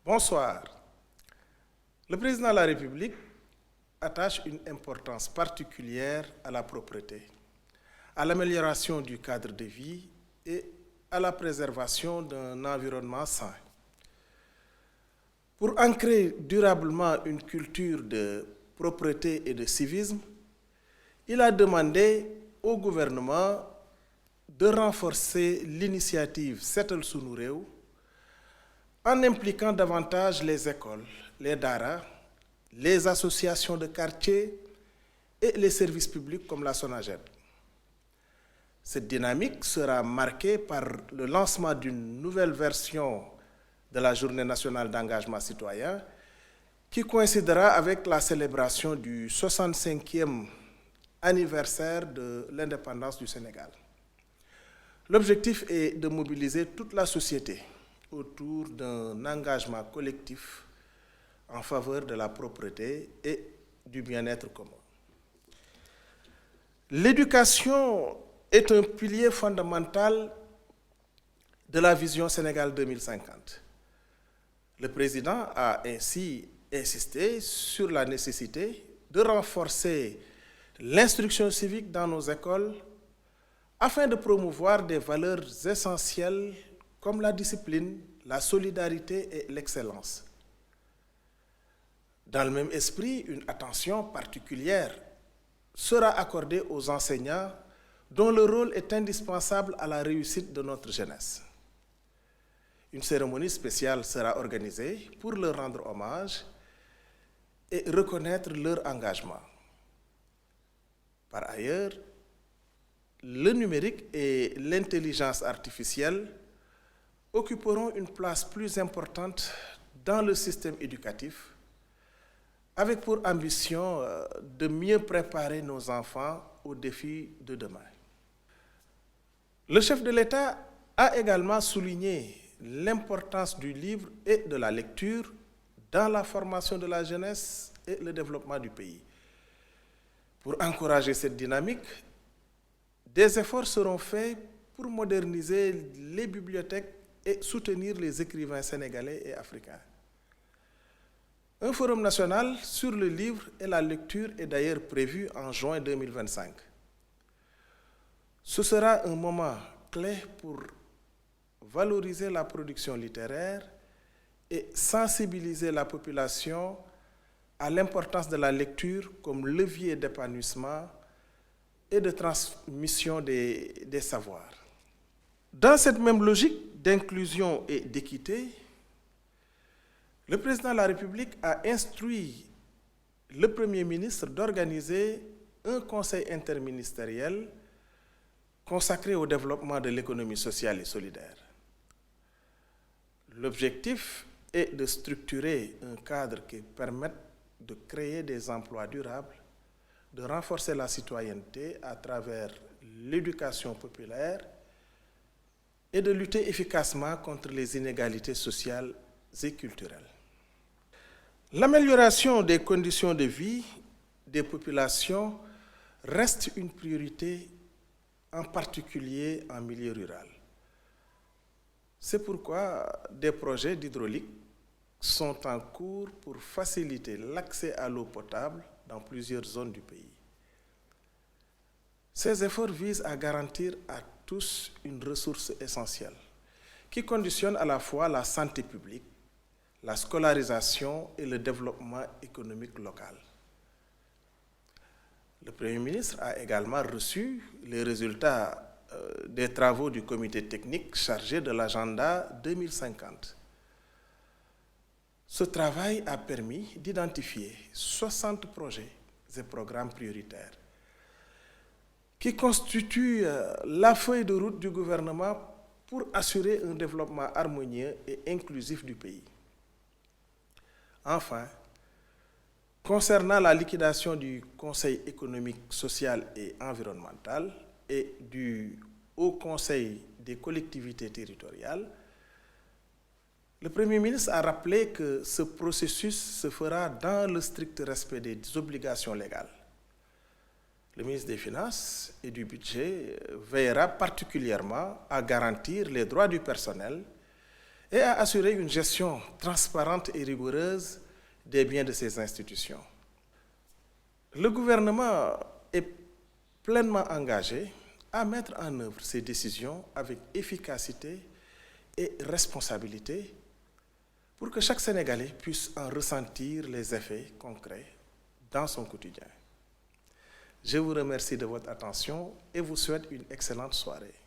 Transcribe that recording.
Bonsoir. Le président de la République attache une importance particulière à la propreté, à l'amélioration du cadre de vie et à la préservation d'un environnement sain. Pour ancrer durablement une culture de propreté et de civisme, il a demandé au gouvernement de renforcer l'initiative Setal Sunu Réew en impliquant davantage les écoles, les daara, les associations de quartier et les services publics comme la SONAGED. Cette dynamique sera marquée par le lancement d'une nouvelle version de la Journée nationale d'engagement citoyen qui coïncidera avec la célébration du 65e anniversaire de l'indépendance du Sénégal. L'objectif est de mobiliser toute la société autour d'un engagement collectif en faveur de la propreté et du bien-être commun. L'éducation est un pilier fondamental de la vision Sénégal 2050. Le président a ainsi insisté sur la nécessité de renforcer l'instruction civique dans nos écoles afin de promouvoir des valeurs essentielles comme la discipline, la solidarité et l'excellence. Dans le même esprit, une attention particulière sera accordée aux enseignants dont le rôle est indispensable à la réussite de notre jeunesse. Une cérémonie spéciale sera organisée pour leur rendre hommage et reconnaître leur engagement. Par ailleurs, le numérique et l'intelligence artificielle occuperont une place plus importante dans le système éducatif, avec pour ambition de mieux préparer nos enfants aux défis de demain. Le chef de l'État a également souligné l'importance du livre et de la lecture dans la formation de la jeunesse et le développement du pays. Pour encourager cette dynamique, des efforts seront faits pour moderniser les bibliothèques et soutenir les écrivains sénégalais et africains. Un forum national sur le livre et la lecture est d'ailleurs prévu en juin 2025. Ce sera un moment clé pour valoriser la production littéraire et sensibiliser la population à l'importance de la lecture comme levier d'épanouissement et de transmission des savoirs. Dans cette même logique d'inclusion et d'équité, le président de la République a instruit le Premier ministre d'organiser un conseil interministériel consacré au développement de l'économie sociale et solidaire. L'objectif est de structurer un cadre qui permette de créer des emplois durables, de renforcer la citoyenneté à travers l'éducation populaire et de lutter efficacement contre les inégalités sociales et culturelles. L'amélioration des conditions de vie des populations reste une priorité, en particulier en milieu rural. C'est pourquoi des projets d'hydraulique sont en cours pour faciliter l'accès à l'eau potable dans plusieurs zones du pays. Ces efforts visent à garantir à tous une ressource essentielle qui conditionne à la fois la santé publique, la scolarisation et le développement économique local. Le Premier ministre a également reçu les résultats des travaux du comité technique chargé de l'agenda 2050. Ce travail a permis d'identifier 60 projets et programmes prioritaires qui constituent la feuille de route du gouvernement pour assurer un développement harmonieux et inclusif du pays. Enfin, concernant la liquidation du Conseil économique, social et environnemental et du Haut Conseil des collectivités territoriales, le Premier ministre a rappelé que ce processus se fera dans le strict respect des obligations légales. Le ministre des Finances et du Budget veillera particulièrement à garantir les droits du personnel et à assurer une gestion transparente et rigoureuse des biens de ces institutions. Le gouvernement est pleinement engagé à mettre en œuvre ces décisions avec efficacité et responsabilité pour que chaque Sénégalais puisse en ressentir les effets concrets dans son quotidien. Je vous remercie de votre attention et vous souhaite une excellente soirée.